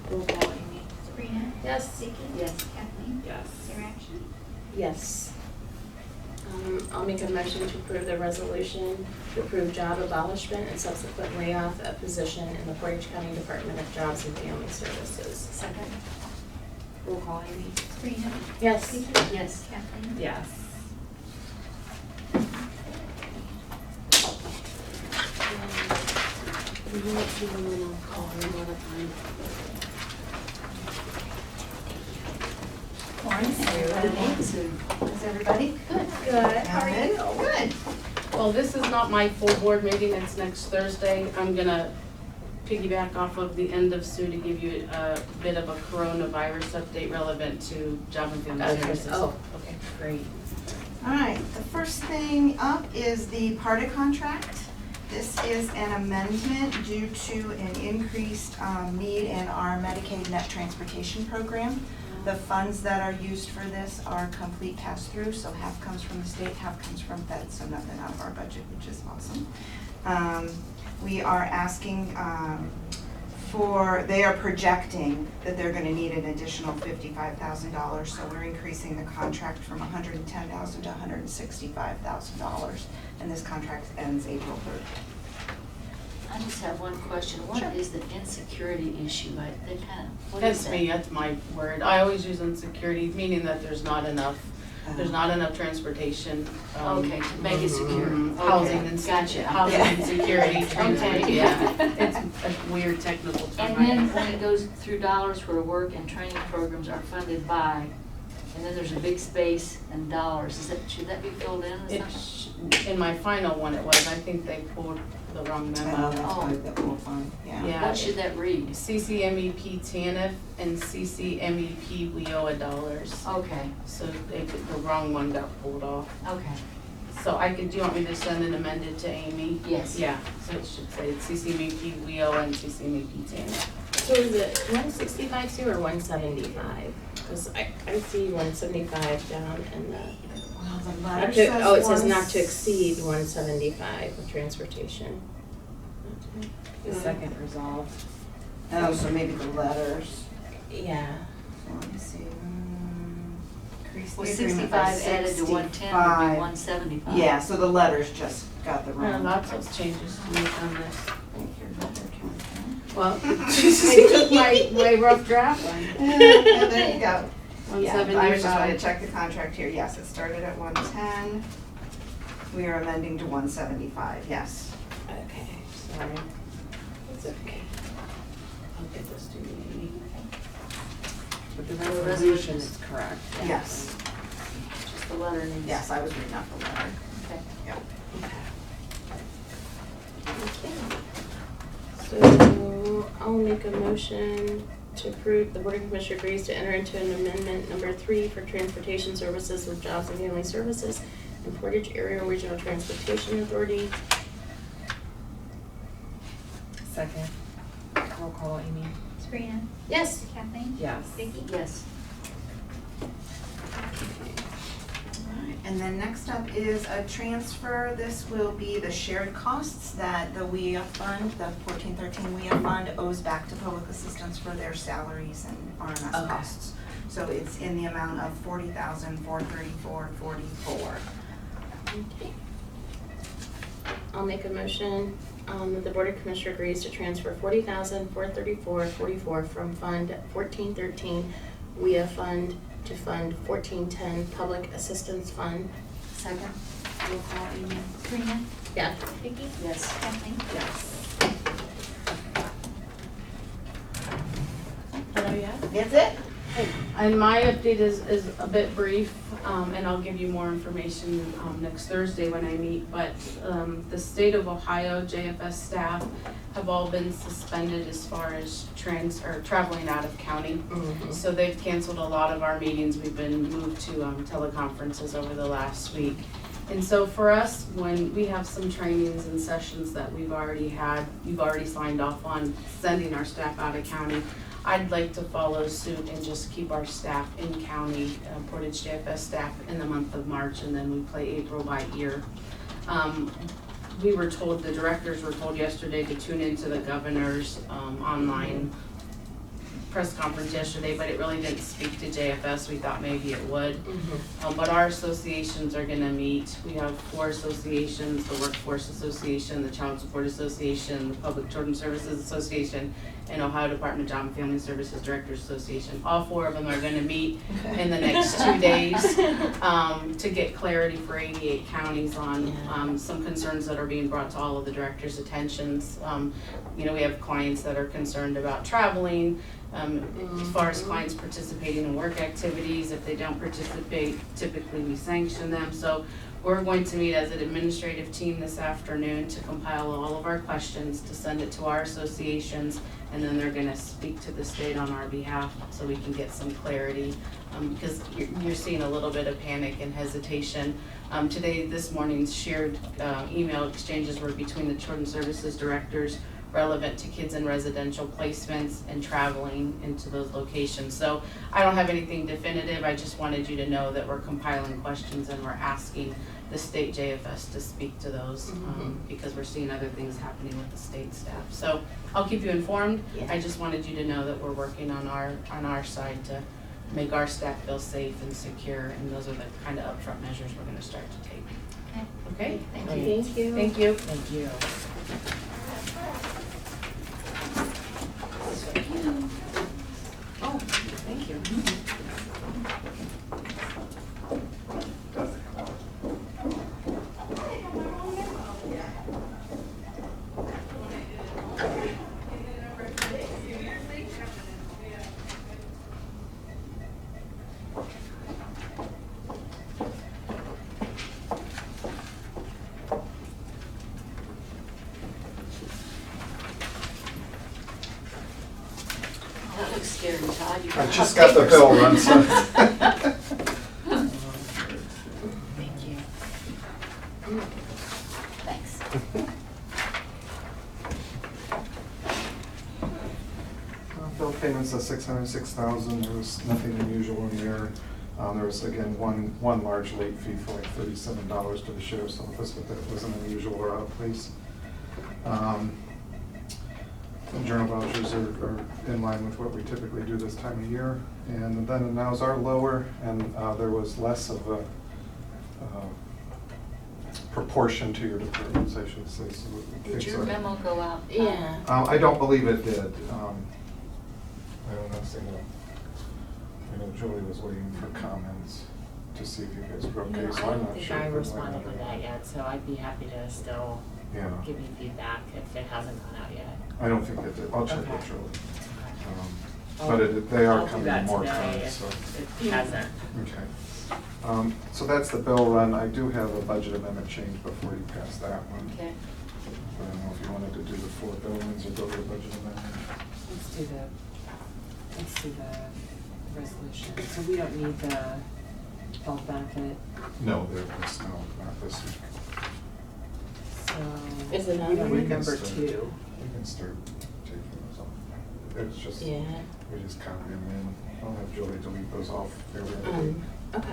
Roll call, Amy. Sabrina? Yes. Vicky? Yes. Kathleen? Yes. Your action? Yes. I'll make a motion to approve the resolution to approve job abolishment and subsequent layoff of position in the Portage County Department of Jobs and Family Services. Second. Roll call, Amy. Sabrina? Yes. Vicky? Yes. Kathleen? Yes. Morning, everybody. How's everybody? Good. Good. How are you? Good. Well, this is not my full board meeting, it's next Thursday. I'm gonna piggyback off of the end of Sue to give you a bit of a coronavirus update relevant to Job and Family Okay. Services. Oh, okay, great. All right, the first thing up is the Portage contract. This is an amendment due to an increased need in our Medicaid net transportation program. The funds that are used for this are complete pass-through, so half comes from the state, half comes from Fed, so nothing out of our budget, which is awesome. We are asking they are projecting that they're gonna need an additional $55,000, so we're increasing the contract from $110,000 to $165,000, and this contract ends April 3rd. I just have one question. What is the insecurity issue? They kind of, what is That's that? me, that's my word. I always use insecurity, meaning that there's not enough transportation. Okay, to make it secure. Housing Okay, and gotcha. housing and security, Okay. yeah. It's a weird technical term. And then when it goes through dollars where work and training programs are funded by, and then there's a big space and dollars, should that be filled in? In my final one it was, I think they pulled the wrong memo. That's why that we'll find, yeah. Yeah. What should that read? CCMEP TANF and CCMEP WIOA dollars. Okay, So the wrong one got pulled off. okay, So do you want me to send it amended to Amy? yes. Yeah, so it should say CCMEP WIOA and CCMEP TANF. So is it 165 Sue or 175? Because I see 175 down in the. Well, the Not letter to- says Oh, it says not to exceed 175 with transportation. The second resolved. Oh, so maybe the letters. Yeah. So let me see. Increase the Was agreement by 65 added to 110 would 65. be 175. Yeah, so the letters just got the wrong. Lots of changes to make on this. Thank you, letter count. Well, I took my rough draft one. Yeah, there you go. Yeah, I was just going to 175. check the contract here. Yes, it started at 110. We are amending to 175, yes. Okay, sorry. It's okay. I'll get this to you, Amy. But the So the resolution resolution- is correct. Yes, Just the letter needs. yes, I was reading off the letter. Okay. Yep. So I'll make a motion to approve, the Board of Commissioners agrees to enter into an amendment number 3 for transportation services with Jobs and Family Services and Portage Area Regional Transportation Authority. Second. Roll call, Amy. Sabrina? Yes. Kathleen? Yes. Vicky? Yes. Alright, and then next up is a transfer. This will be the shared costs that the WIA fund, the 1413 WIA fund owes back to public assistance for their salaries and RMS Okay. costs. So it's in the amount of $40,434.44. Okay. I'll make a motion that the Board of Commissioners agrees to transfer $40,434.44 from Fund 1413 WIA Fund to Fund 1410 Public Assistance Fund. Second? Roll call, Amy. Sabrina? Yeah. Vicky? Yes. Kathleen? Yes. Hello, yeah? That's it? And my update is a bit brief, and I'll give you more information next Thursday when I meet, but the state of Ohio JFS staff have all been suspended as far as traveling out of county. Mm-hmm. So they've canceled a lot of our meetings. We've been moved to teleconferences over the last week. And so for us, when we have some trainings and sessions that we've already signed off on sending our staff out of county, I'd like to follow suit and just keep our staff in county, Portage JFS staff in the month of March, and then we play April by ear. We were told, the directors were told yesterday to tune into the governor's online press conference yesterday, but it really didn't speak to JFS. We thought maybe it would. Mm-hmm. But our associations are gonna meet. We have 4 associations, the Workforce Association, the Child Support Association, the Public Children's Services Association, and Ohio Department of Job and Family Services Directors Association. All 4 of them are gonna meet in the next 2 days to get clarity for 88 counties on some concerns that are being brought to all of the directors' attentions. You know, we have clients that are concerned about traveling. As far as clients participating in work activities, if they don't participate, typically we sanction them. So we're going to meet as an administrative team this afternoon to compile all of our questions, to send it to our associations, and then they're gonna speak to the state on our behalf so we can get some clarity. Because you're seeing a little bit of panic and hesitation. This morning's shared email exchanges were between the Children's Services Directors relevant to kids in residential placements and traveling into those locations. So I don't have anything definitive, I just wanted you to know that we're compiling questions and we're asking the state JFS to speak to those, because we're seeing other things happening with the state staff. So I'll keep you informed. Yeah. I just wanted you to know that we're working on our side to make our staff feel safe and secure, and those are the kind of upfront measures we're gonna start to take. Okay? Thank you. Thank you. Thank you. Thank you. Oh, thank you. That looks scary, Todd. You I got just hot got the papers. bill run, so. Thank you. Thanks. Bill payments of $606,000, there was nothing unusual in there. There was, again, one large late fee for like $37 to the sheriff's office, but that wasn't unusual or out of place. And journal vouchers are in line with what we typically do this time of year. And then the nows are lower, and there was less of a proportion to your departments, I should say. So Did it's your a- memo go out? Yeah. I don't believe it did. I don't know, I know Julie was waiting for comments to see if you guys were okay, No, so I I'm don't not think sure. I if it went responded to out. that yet, so I'd be happy to still Yeah, give you feedback if it hasn't gone out yet. I don't think it did. I'll check Okay. with Julie. I'll- But they are I'll do coming that more today current, if so. it hasn't. Okay. So that's the bill run. I do have a budget amendment change before you pass that one. Okay. I don't know if you wanted to do the 4 bill runs or go to the budget amendment. Let's do the resolution. So we don't need the health benefit, No, there's no, not this week. so. Is it not We don't on need there? number We can start. 2. We can start taking those off. It's just, Yeah. we just copy them in. I'll have Julie delete those off every other week. Okay.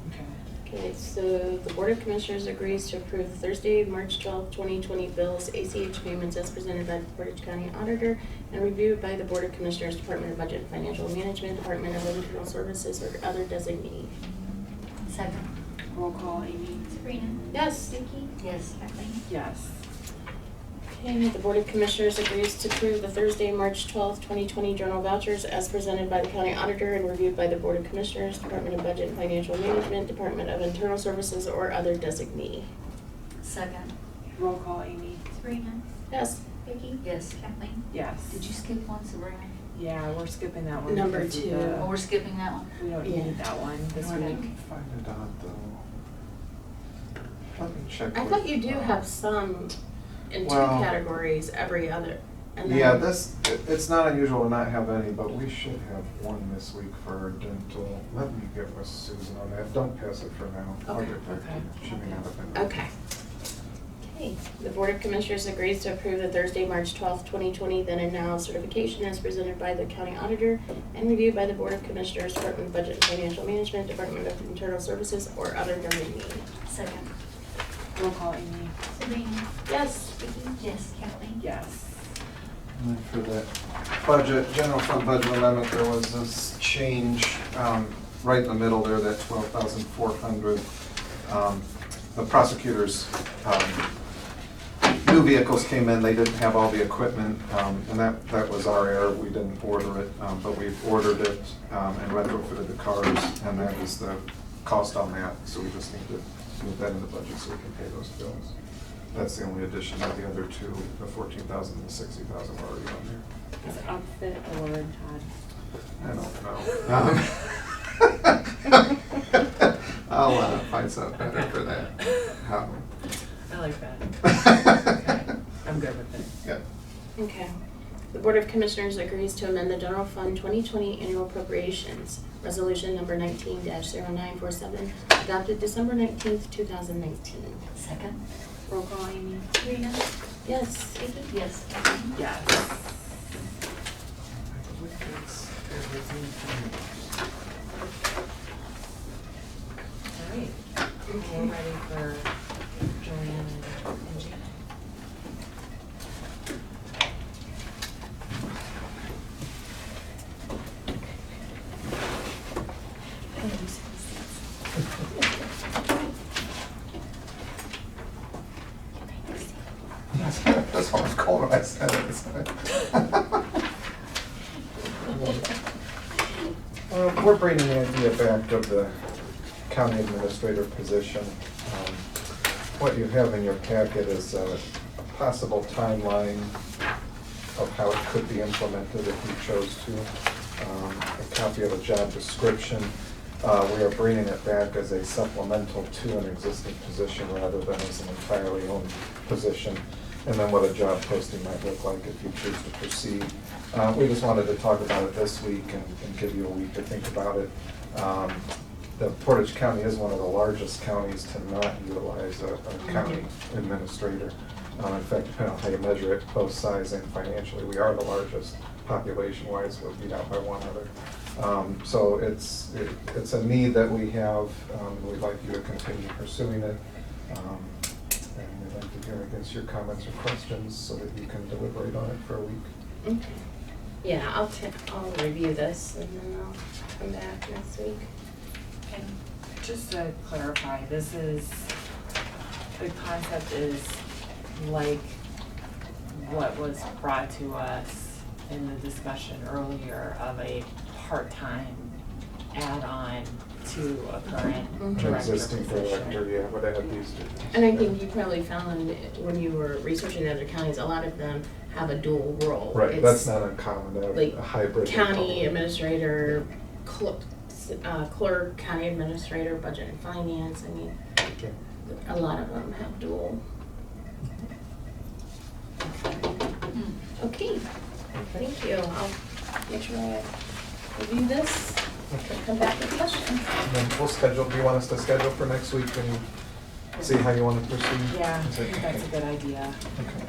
Okay. Okay, so the Board of Commissioners agrees to approve Thursday, March 12th, 2020 bills, ACH payments as presented by the Portage County Auditor and reviewed by the Board of Commissioners, Department of Budget and Financial Management, Department of Internal Services, or other designee. Second. Roll call, Amy? Sabrina? Yes. Vicky? Yes. Kathleen? Yes. Okay, the Board of Commissioners agrees to approve the Thursday, March 12th, 2020 journal vouchers as presented by the County Auditor and reviewed by the Board of Commissioners, Department of Budget and Financial Management, Department of Internal Services, or other designee. Second. Roll call, Amy? Sabrina? Yes. Vicky? Yes. Kathleen? Yes. Did you skip one, Sabrina? Yeah, we're skipping that one. Number because of 2. the- Oh, we're skipping that one? We don't Yeah. need that one this We're week. not. Find it odd though. Let me check. I with, thought you do have some in 2 Well- categories every other. And then- Yeah, it's not unusual to not have any, but we should have one this week for our dental. Let me get with Susan on that. Don't pass it for now. I'll Okay. get back to you. Okay. She may not have been. Okay. Okay, the Board of Commissioners agrees to approve the Thursday, March 12th, 2020 then and now certification as presented by the County Auditor and reviewed by the Board of Commissioners, Department of Budget and Financial Management, Department of Internal Services, or other designee. Second. Roll call, Amy? Sabrina? Yes. Vicky? Yes. Kathleen? Yes. And then for the budget, general fund budget amendment, there was this change right in the middle there, that 12,400. The prosecutors' new vehicles came in, they didn't have all the equipment, and that was our error. We didn't order it, but we've ordered it and retrofitted the cars, and that is the cost on that. So we just need to move that in the budget so we can pay those bills. That's the only addition of the other two, the 14,000 and the 60,000 are already on there. Is it outfit or Todd? I don't know. I'll find something better for that. I like that. Okay. I'm good with it. Yeah. Okay. The Board of Commissioners agrees to amend the General Fund 2020 Annual Appropriations, Resolution Number 19-0947, adopted December 19th, 2019. Second? Roll call, Amy. Rita? Yes. Vicky? Yes. Yes. All right. We're ready for Joanne and Gina. That's what I was called when I said it. We're bringing the idea back of the county administrator position. What you have in your packet is a possible timeline of how it could be implemented if you chose to. A copy of a job description. We are bringing it back as a supplemental to an existing position rather than as an entirely owned position. And then what a job posting might look like if you choose to proceed. We just wanted to talk about it this week and give you a week to think about it. The Portage County is one of the largest counties to not utilize a county administrator. In fact, depending on how you measure it, both size and financially, we are the largest population-wise. We're beat out by one other. So it's a need that we have. We'd like you to continue pursuing it. And we'd like to hear, I guess, your comments or questions so that you can deliberate on it for a week. Okay. Yeah, I'll review this and then I'll come back next week. And just to clarify, the concept is like what was brought to us in the discussion earlier of a part-time add-on to a current An director existing director, position. yeah, would add these duties. And I think you probably found when you were researching the other counties, a lot of them have a dual role. Right, It's that's not uncommon, to like have a hybrid. county administrator, clerk, county administrator, budget and finance. I mean, Okay. a lot of them have dual. Okay, thank you. I'll make sure I review this Okay. and come back with questions. And then we'll schedule, do you want us to schedule for next week and see how you want to proceed? Yeah, I Is it- think that's a good idea. Okay.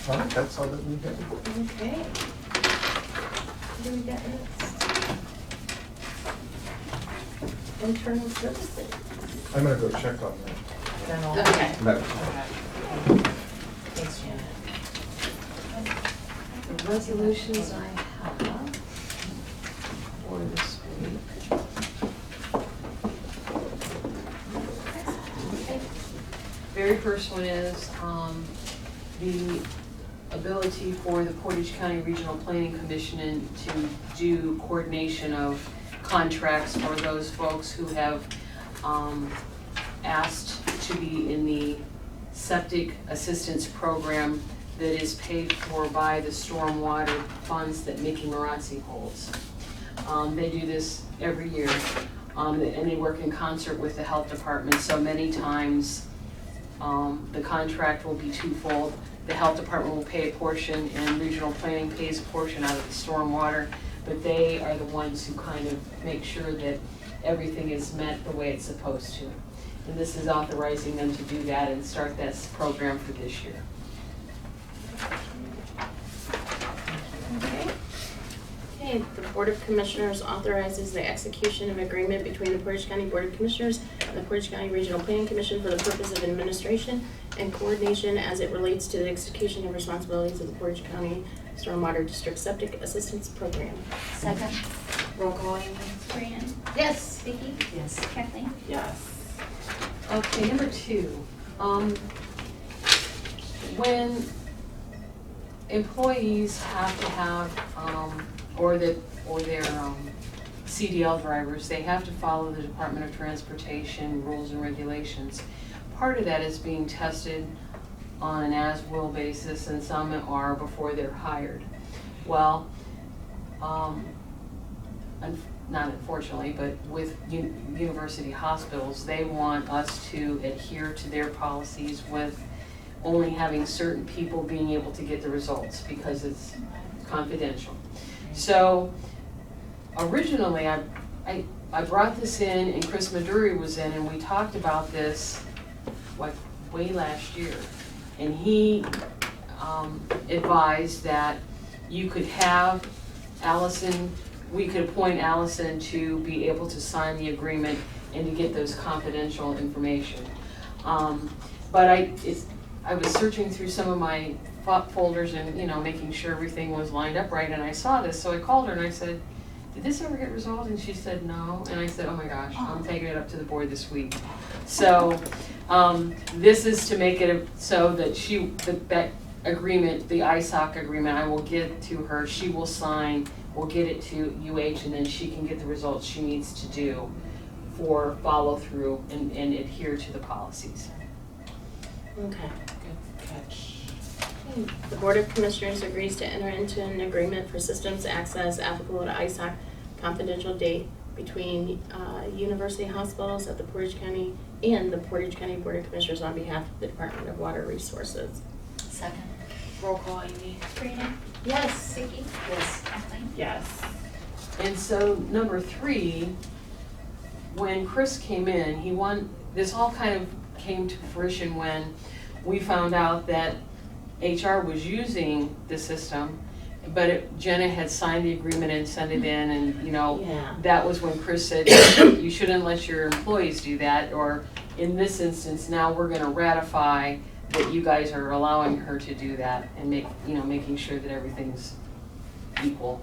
All right, that's all that we have. Okay. What do we got next? Internal services. I'm gonna go check on that. General. Okay. Medical. Okay. Thanks, Janet. The resolutions I have for this week. Very first one is the ability for the Portage County Regional Planning Commission to do coordination of contracts for those folks who have asked to be in the septic assistance program that is paid for by the stormwater funds that Mickey Marazzi holds. They do this every year, and they work in concert with the health department, so many times the contract will be twofold. The health department will pay a portion and regional planning pays a portion out of the stormwater, but they are the ones who kind of make sure that everything is met the way it's supposed to. And this is authorizing them to do that and start that program for this year. Okay, the Board of Commissioners authorizes the execution of agreement between the Portage County Board of Commissioners and the Portage County Regional Planning Commission for the purpose of administration and coordination as it relates to the execution of responsibilities of the Portage County Stormwater District Septic Assistance Program. Second. Roll call, Amy? Sabrina? Yes. Vicky? Yes. Kathleen? Yes. Okay, number 2, when employees have to have, or their CDL drivers, they have to follow the Department of Transportation rules and regulations. Part of that is being tested on an as-will basis, and some are before they're hired. Well, not unfortunately, but with university hospitals, they want us to adhere to their policies with only having certain people being able to get the results because it's confidential. So originally, I brought this in, and Chris Maduri was in, and we talked about this like way last year. And he advised that you could have Allison, we could appoint Allison to be able to sign the agreement and to get those confidential information. But I was searching through some of my folders and, making sure everything was lined up right, and I saw this, so I called her and I said, did this ever get resolved? And she said no, and I said, oh my gosh, I'm taking it up to the board this week. So, this is to make it so that that agreement, the ISOC agreement, I will get to her, she will sign, we'll get it to UH, and then she can get the results she needs to do for follow-through and adhere to the policies. Okay. Good catch. The Board of Commissioners agrees to enter into an agreement for systems access applicable to ISOC confidential date between university hospitals at the Portage County and the Portage County Board of Commissioners on behalf of the Department of Water Resources. Second. Roll call, Amy? Sabrina? Yes. Vicky? Yes. Kathleen? Yes. And so number 3, when Chris came in, this all kind of came to fruition when we found out that HR was using the system, but Jenna had signed the agreement and sent it in, and Yeah. that was when Chris said, you shouldn't let your employees do that, or in this instance, now we're gonna ratify that you guys are allowing her to do that and making sure that everything's equal.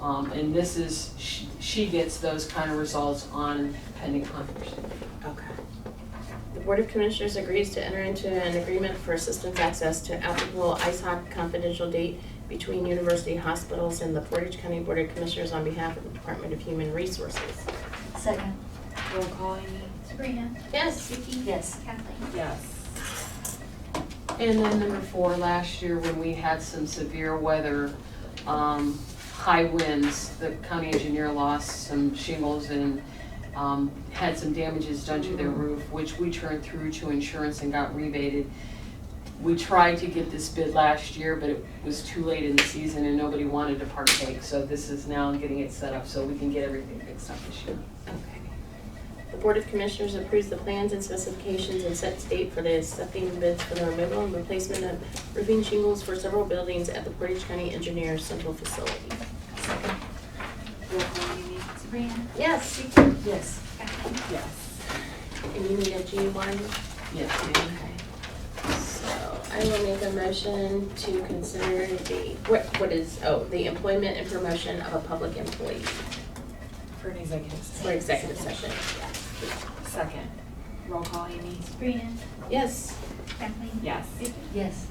And this is, she gets those kind of results on pending controversy. Okay. The Board of Commissioners agrees to enter into an agreement for systems access to applicable ISOC confidential date between university hospitals and the Portage County Board of Commissioners on behalf of the Department of Human Resources. Second. Roll call, Amy? Sabrina? Yes. Vicky? Yes. Kathleen? Yes. And then number 4, last year when we had some severe weather, high winds, the county engineer lost some shingles and had some damages done to their roof, which we turned through to insurance and got rebated. We tried to get this bid last year, but it was too late in the season and nobody wanted to partake. So this is now getting it set up so we can get everything fixed up this year. Okay. The Board of Commissioners approves the plans and specifications and sets date for the accepting bids for the removal and replacement of roofing shingles for several buildings at the Portage County Engineers Central Facility. Second. Roll call, Amy? Sabrina? Yes. Vicky? Yes. Kathleen? Yes. And you need a G1? Yes, ma'am. Okay. So I will make a motion to consider the employment and promotion of a public employee For an executive session. for executive session. Second. Roll call, Amy? Sabrina? Yes. Kathleen? Yes. Vicky? Yes.